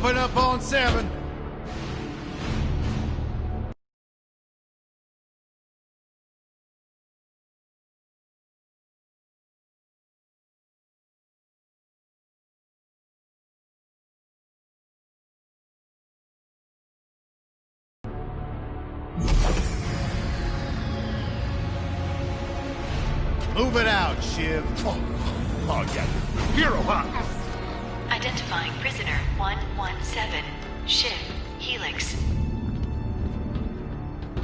Open up on 7. Move it out, Shiv. Oh yeah. Hero, huh? Identifying prisoner 117, Shiv, Helix.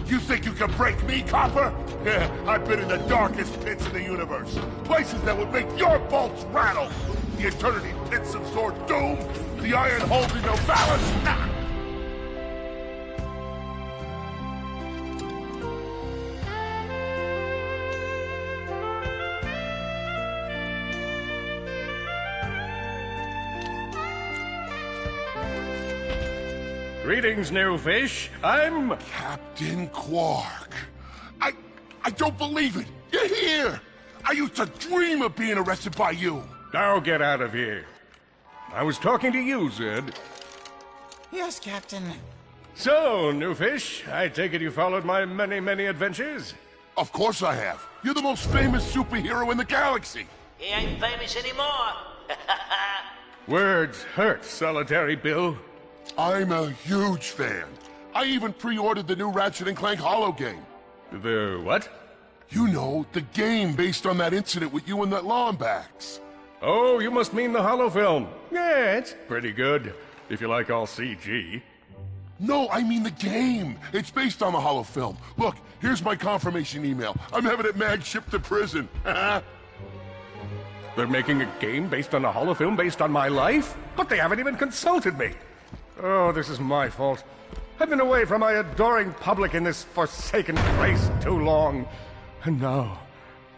You think you can break me, Copper? Yeah, I've been in the darkest pits in the universe. Places that would make your bolts rattle. The eternity pits of Sword Doom. The iron holding no balance. Nah. Greetings, new fish. I'm... Captain Quark. I don't believe it. You're here. I used to dream of being arrested by you. Now get out of here. I was talking to you, Zed. Yes, Captain. So, new fish, I take it you followed my many, many adventures? Of course I have. You're the most famous superhero in the galaxy. He ain't famous anymore. Words hurt, Solitary Bill. I'm a huge fan. I even pre-ordered the new Ratchet Clank holo game. The what? You know, the game based on that incident with you and that Lombax. Oh, you must mean the holo film. Yeah, it's pretty good, if you like all CG. No, I mean the game. It's based on the holo film. Look, here's my confirmation email. I'm having it mag shipped to prison. They're making a game based on a holo film based on my life? But they haven't even consulted me. Oh, this is my fault. I've been away from my adoring public in this forsaken place too long. And now,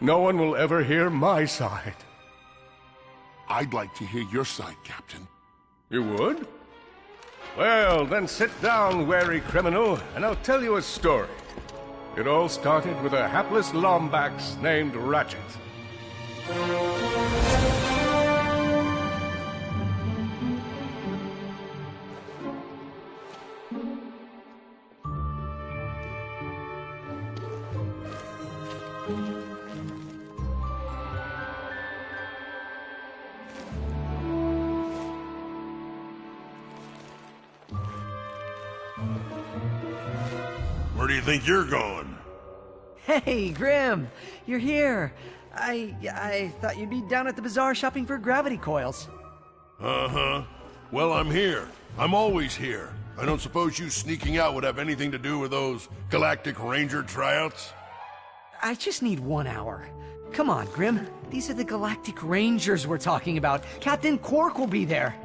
no one will ever hear my side. I'd like to hear your side, Captain. You would? Well, then sit down, wary criminal, and I'll tell you a story. It all started with a hapless Lombax named Ratchet. Where do you think you're going? Hey, Grim, you're here. I thought you'd be down at the bazaar shopping for gravity coils. Uh-huh. Well, I'm here. I'm always here. I don't suppose you sneaking out would have anything to do with those Galactic Ranger tryouts? I just need 1 hour. Come on, Grim. These are the Galactic Rangers we're talking about. Captain Quark will be there.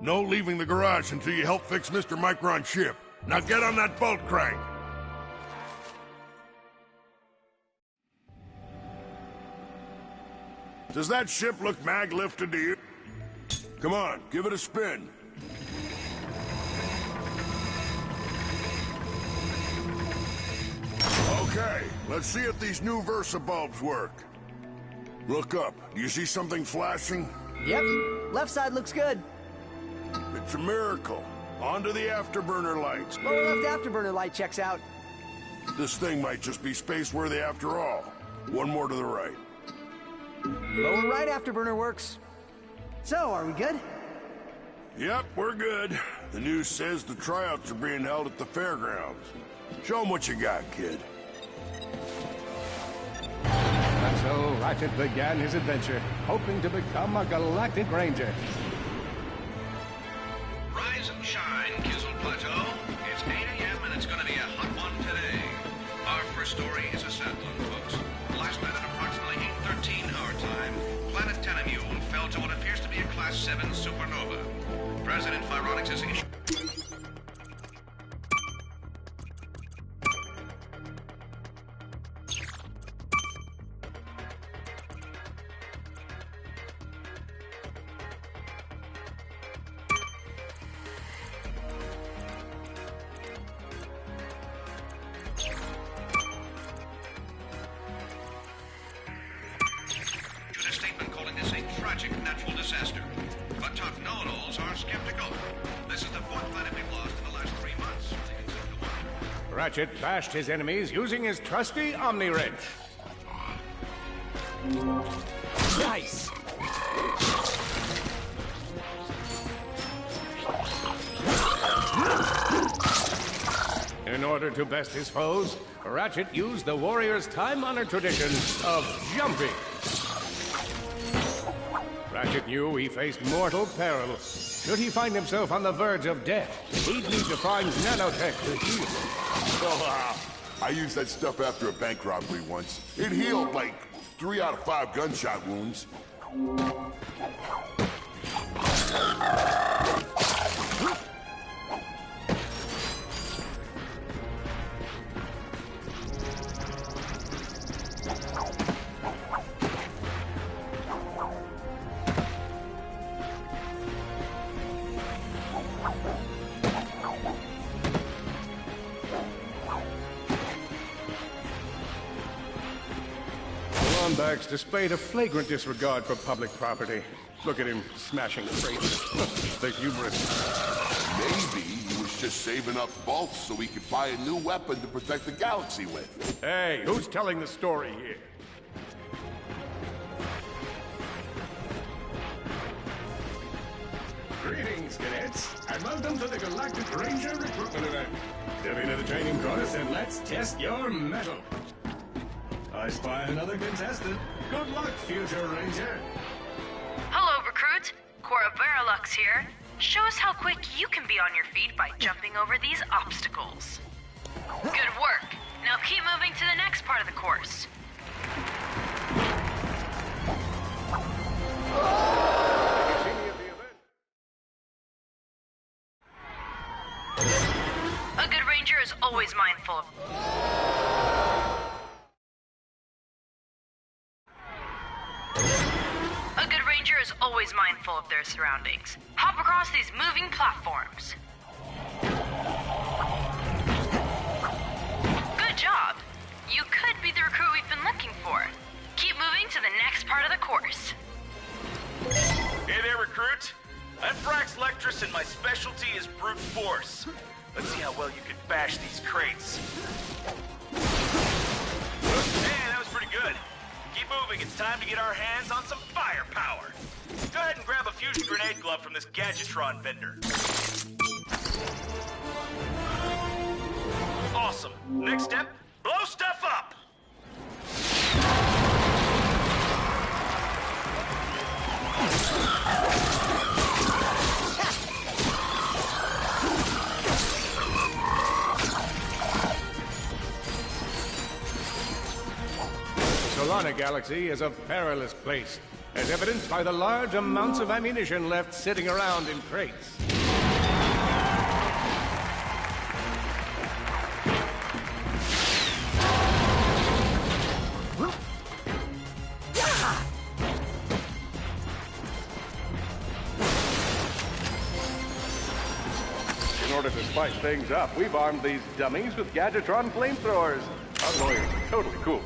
No leaving the garage until you help fix Mr. Micron's ship. Now get on that bolt crank. Does that ship look mag-lifted to you? Come on, give it a spin. Okay, let's see if these new Versa bulbs work. Look up. Do you see something flashing? Yep, left side looks good. It's a miracle. Onto the afterburner lights. Lower left afterburner light checks out. This thing might just be space-worthy after all. One more to the right. Lower right afterburner works. So, are we good? Yep, we're good. The news says the tryouts are being held at the fairgrounds. Show 'em what you got, kid. And so Ratchet began his adventure, hoping to become a Galactic Ranger. Rise and shine, Kizzle Plateau. It's 8 a.m. and it's going to be a hot one today. Our first story is a sad one, folks. Last night at approximately 8:13 our time, planet Tenamule fell to what appears to be a Class 7 supernova. President Phyronix is issued... a statement calling this a tragic natural disaster. But top know-it-alls are skeptical. This is Ratchet bashed his enemies using his trusty Omni Wrench. Nice! In order to best his foes, Ratchet used the warrior's time-honored tradition of jumping. Ratchet knew he faced mortal peril. Should he find himself on the verge of death, he'd need to find nanotech to heal. Oh, I used that stuff after a bank robbery once. It healed like 3 out of 5 gunshot wounds. Lombax displayed a flagrant disregard for public property. Look at him smashing crates. The hubris. Maybe he was just saving up bolts so he could buy a new weapon to protect the galaxy with. Hey, who's telling the story here? Greetings, cadets, and welcome to the Galactic Ranger recruitment event. Step into the training course and let's test your mettle. I spy another contestant. Good luck, future Ranger. Hello, recruit. Cora Veralux here. Show us how quick you can be on your feet by jumping over these obstacles. Good work. Now keep moving to the next part of the course. A good ranger is always mindful of... A good ranger is always mindful of their surroundings. Hop across these moving platforms. Good job. You could be the recruit we've been looking for. Keep moving to the next part of the course. Hey there, recruit. I'm Frax Lectrus, and my specialty is brute force. Let's see how well you can bash these crates. Hey, that was pretty good. Keep moving. It's time to get our hands on some firepower. Go ahead and grab a fusion grenade glove from this Gadgetron vendor. Awesome. Next step, blow stuff up. Solana Galaxy is a perilous place, as evidenced by the large amounts of ammunition left sitting around in crates. In order to spice things up, we've armed these dummies with Gadgetron flamethrowers. Our lawyers are totally cool.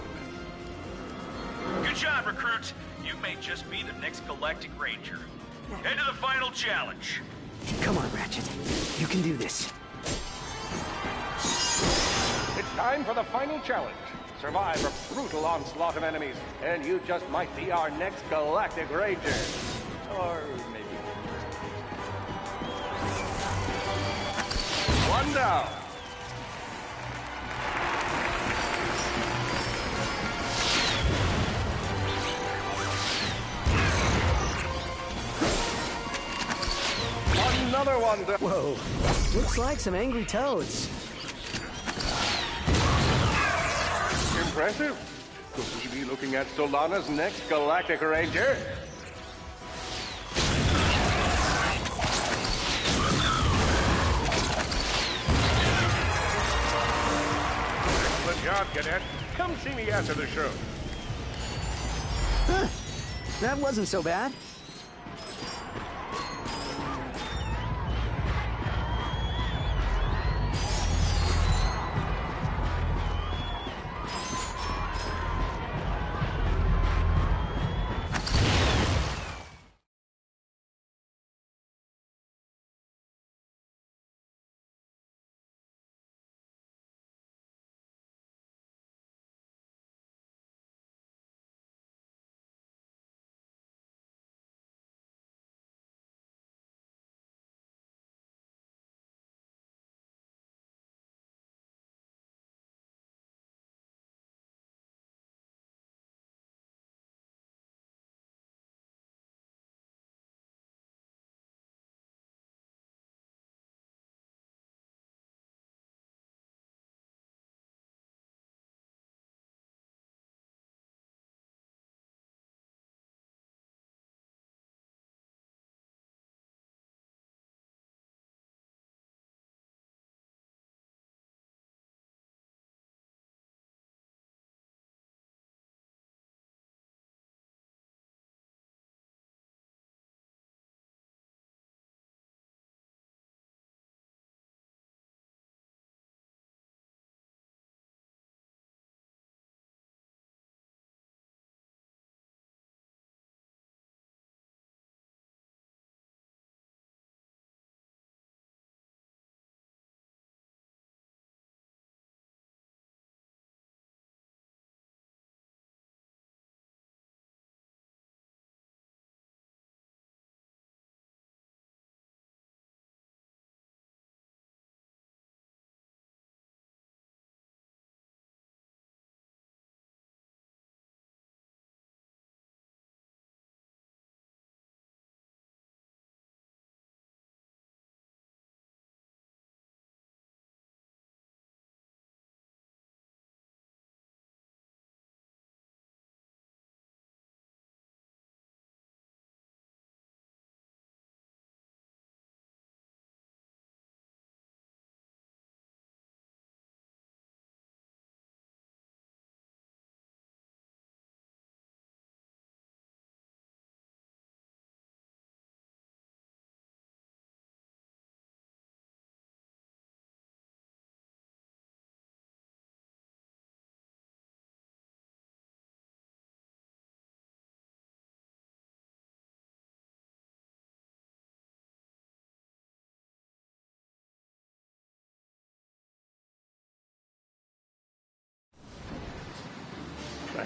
Good job, recruit. You may just be the next Galactic Ranger. Head to the final challenge. Come on, Ratchet. You can do this. It's time for the final challenge. Survive a brutal onslaught of enemies, and you just might be our next Galactic Ranger. Or maybe... One down. Another one down. Whoa. Looks like some angry toads. Impressive. Could we be looking at Solana's next Galactic Ranger? Excellent job, Cadet. Come see me after the show. Huh. That wasn't so bad.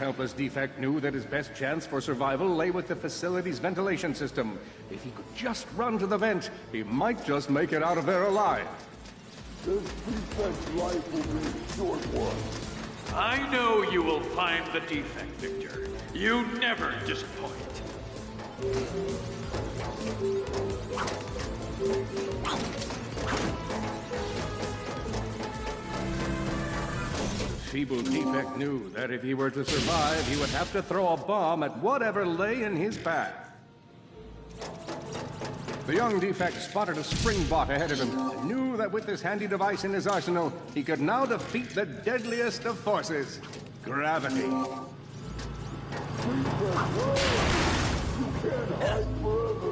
helpless defect knew that his best chance for survival lay with the facility's ventilation system. If he could just run to the vent, he might just make it out of there alive. This defect's life will be a short one. I know you will find the defect, Victor. You never disappoint. Feeble defect knew that if he were to survive, he would have to throw a bomb at whatever lay in his path. The young defect spotted a spring bot ahead of him and knew that with this handy device in his arsenal, he could now defeat the deadliest of forces, gravity. You can't hide forever.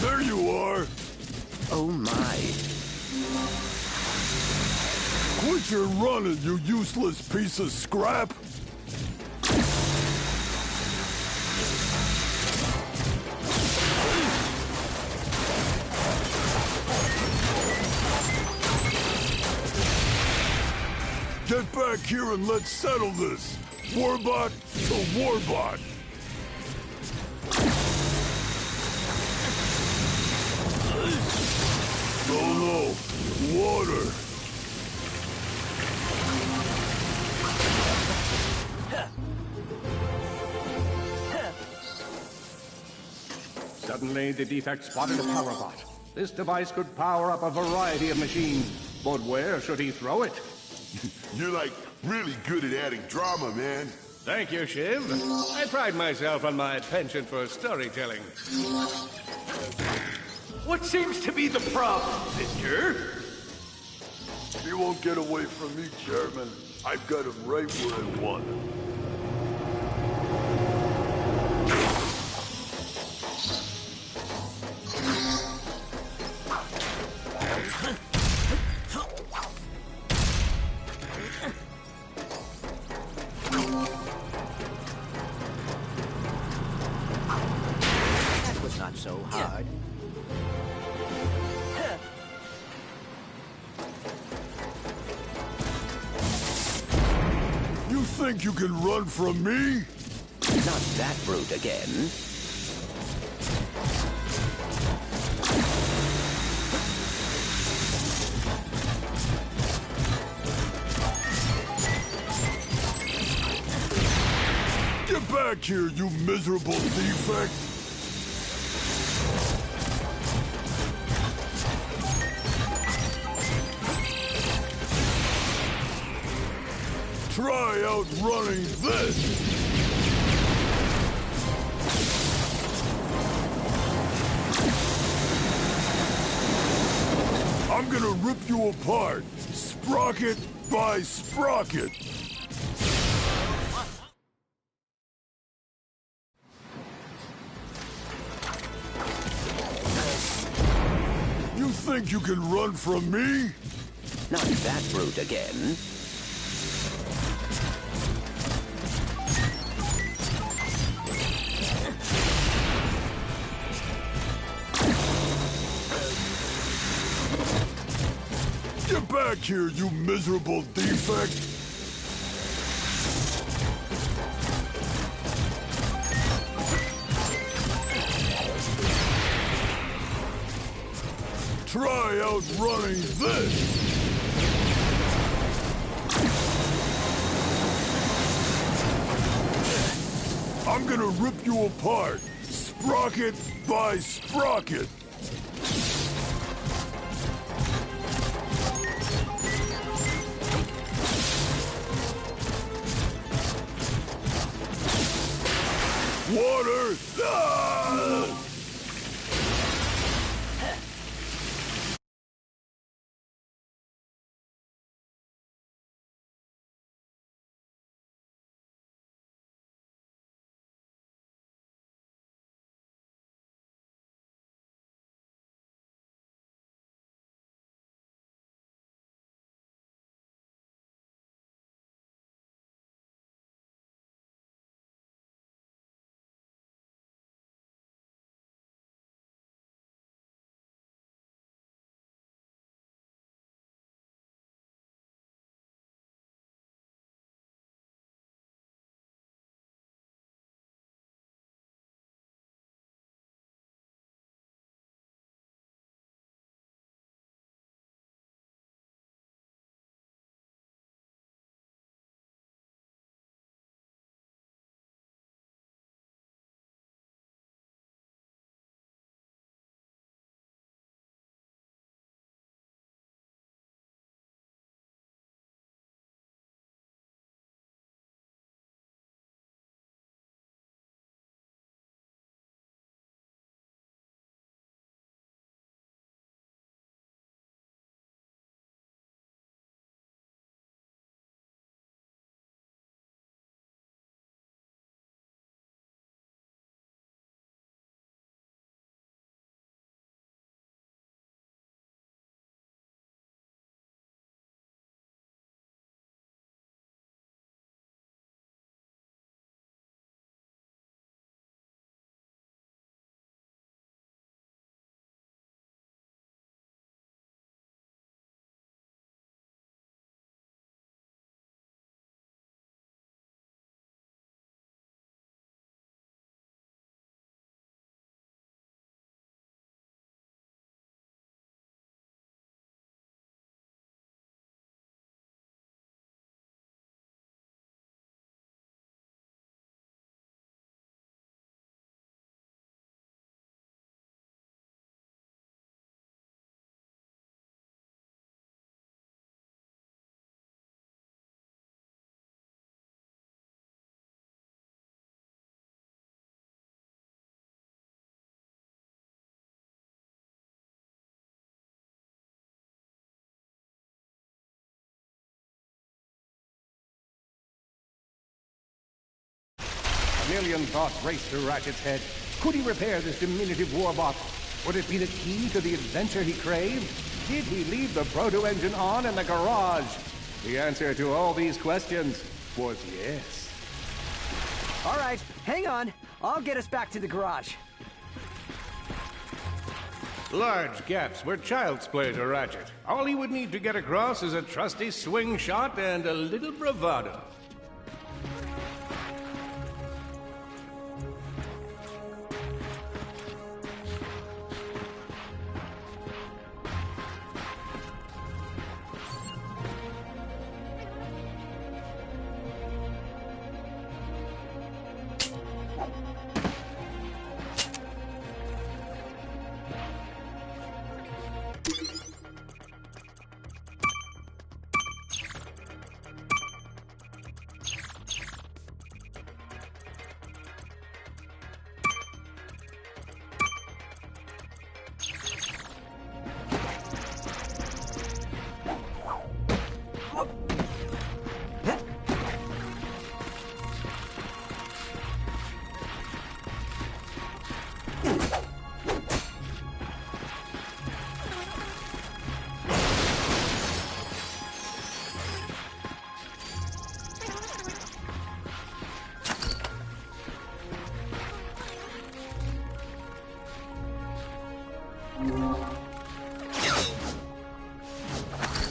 There you are! Oh my. Quit your running, you useless piece of scrap! Get back here and let's settle this! Warbot to Warbot! Oh no! Water! Suddenly, the defect spotted a power bot. This device could power up a variety of machines, but where should he throw it? You're like really good at adding drama, man. Thank you, Shiv. I pride myself on my penchant for storytelling. What seems to be the problem, Victor? He won't get away from me, Chairman. I've got him right where I want him. That was not so hard. You think you can run from me? Not that brute again. Get back here, you miserable defect! Try outrunning this! I'm gonna rip you apart, sprocket by sprocket! You think you can run from me? Not that brute again. Get back here, you miserable defect! Try outrunning this! I'm gonna rip you apart, sprocket by sprocket! Water! Ah! million thoughts raced through Ratchet's head. Could he repair this diminutive warbot? Would it be the key to the adventure he craved? Did he leave the proto-engine on in the garage? The answer to all these questions was yes. All right, hang on. I'll get us back to the garage. Large gaps were child's play to Ratchet. All he would need to get across is a trusty swing shot and a little bravado.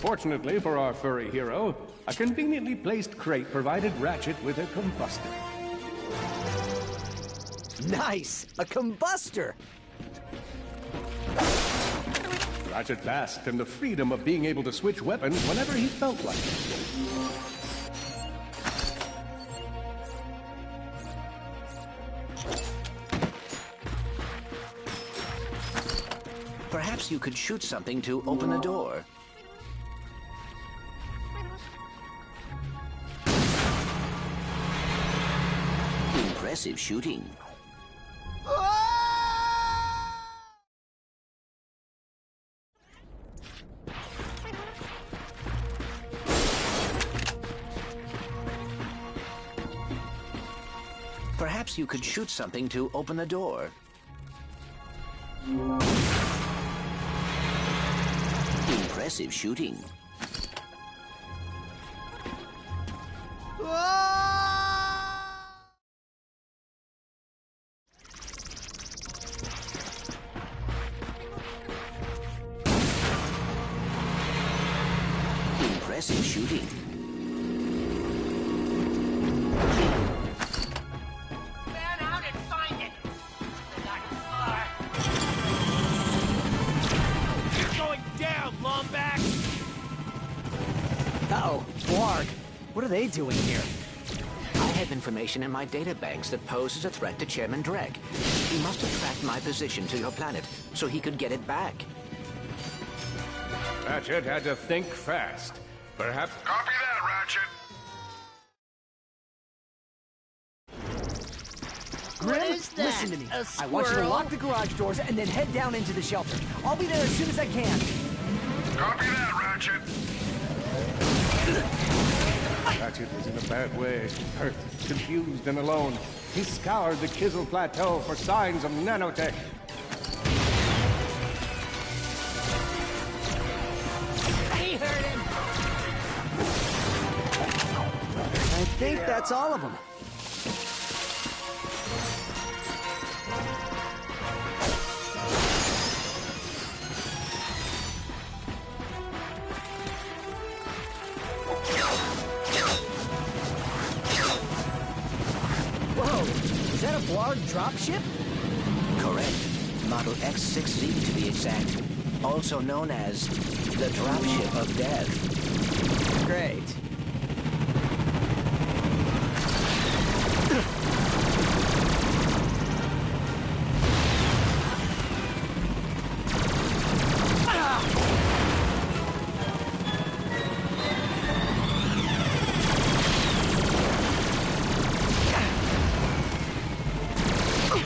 Fortunately for our furry hero, a conveniently placed crate provided Ratchet with a combustor. Nice! A combustor! Ratchet basked in the freedom of being able to switch weapons whenever he felt like it. Perhaps you could shoot something to open a door. Impressive shooting. Perhaps you could shoot something to open a door. Impressive shooting. Impressive shooting. Man out and find it! Not far. You're going down, Lombax! Uh-oh, Blarg. What are they doing here? I have information in my databanks that poses a threat to Chairman Drek. He must have tracked my position to your planet so he could get it back. Ratchet had to think fast. Perhaps... Copy that, Ratchet. Grim, What is that? listen to me. A I want you to squirrel? lock the garage doors and then head down into the shelter. I'll be there as soon as I can. Copy that, Ratchet. Ratchet was in a bad way, hurt, confused, and alone. He scoured the Kizzle Plateau for signs of nanotech. He heard him! I think that's all of them. Whoa, is that a Blarg dropship? Correct. Model X6Z to be exact. Also known as the Dropship of Death. Great.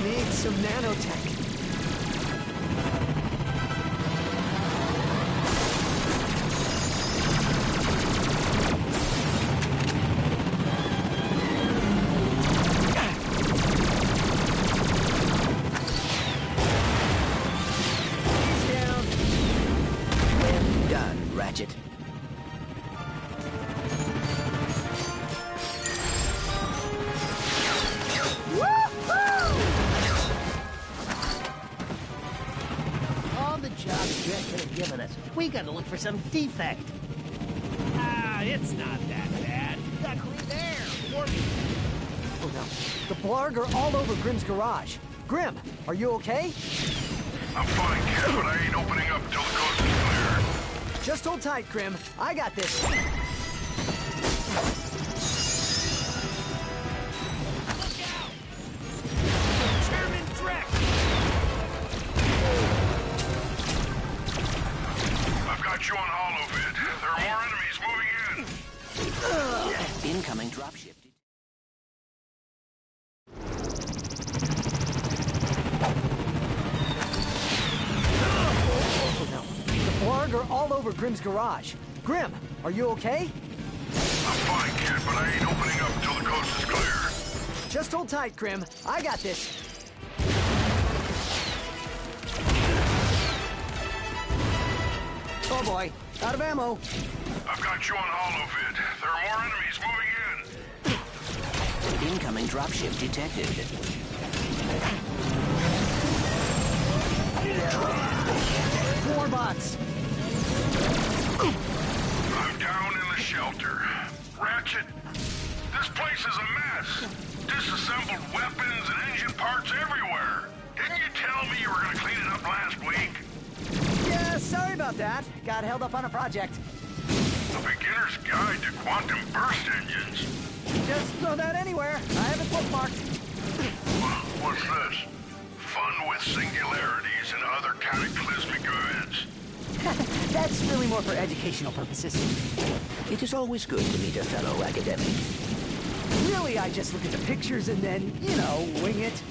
Need some nanotech. We gotta look for some defect. Ah, it's not that bad. Got clean air. Oh no, the blarg are all over Grimm's garage. Grim, are you okay? I'm fine, kid, but I ain't opening up till the coast is clear. Just hold tight, Grim. I got this. Look out! Chairman Drek! I've got you on holovid. There are more enemies moving in. Incoming dropship. The blarg are all over Grimm's garage. Grim, are you okay? I'm fine, kid, but I ain't opening up till the coast is clear. Just hold tight, Grim. I got this. Oh boy, out of ammo. I've got you on holovid. There are more enemies moving in. Incoming dropship detected. More bots. I'm down in the shelter. Ratchet, this place is a mess. Disassembled weapons and engine parts everywhere. Didn't you tell me you were gonna clean it up last week? Yeah, sorry about that. Got held up on a project. A beginner's guide to quantum burst engines. Just throw that anywhere. I have it bookmarked. What's this? Fun with singularities and other cataclysmic events. That's really more for educational purposes. It is always good to meet a fellow academic. Really, I just look at the pictures and then, you know, wing it.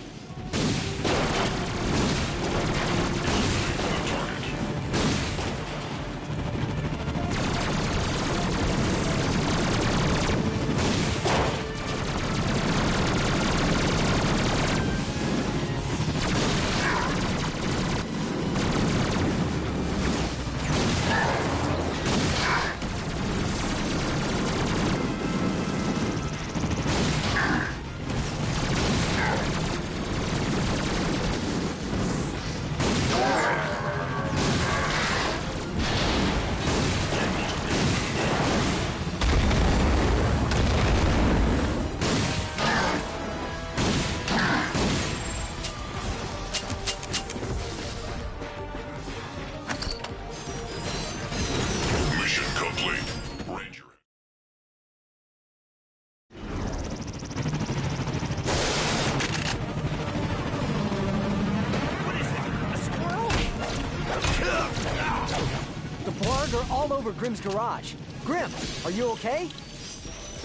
All over Grimm's garage. Grim, are you okay?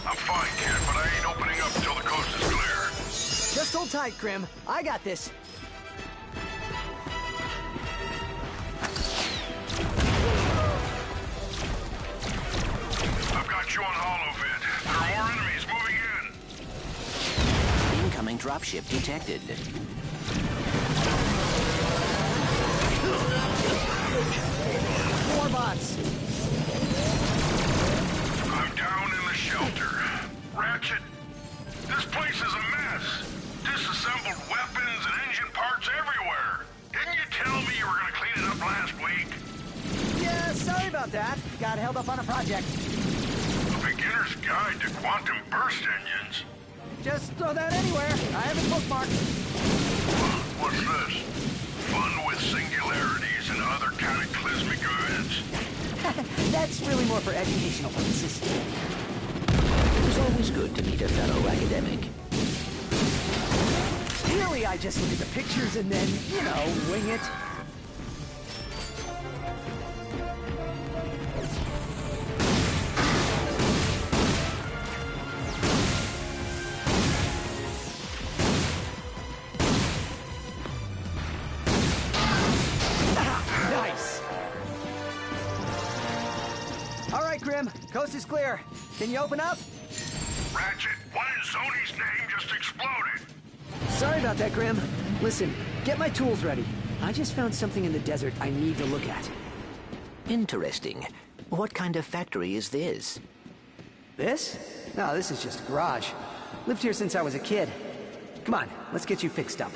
I'm fine, kid, but I ain't opening up till the coast is clear. Just hold tight, Grim. I got this. I've got you on holovid. There are more enemies moving in. Incoming dropship detected. More bots. I'm down in the shelter. Ratchet, this place is a mess. Disassembled weapons and engine parts everywhere. Didn't you tell me you were gonna clean it up last week? Yeah, sorry about that. Got held up on a project. A beginner's guide to quantum burst engines. Just throw that anywhere. I have it bookmarked. What's this? Fun with singularities and other cataclysmic events. That's really more for educational purposes. It is always good to meet a fellow academic. Really, I just look at the pictures and then, you know, wing it. Grim, coast is clear. Can you open up? Ratchet, one in Zony's name just exploded. Sorry about that, Grim. Listen, get my tools ready. I just found something in the desert I need to look at. Interesting. What kind of factory is this? This? No, this is just a garage. Lived here since I was a kid. Come on, let's get you fixed up.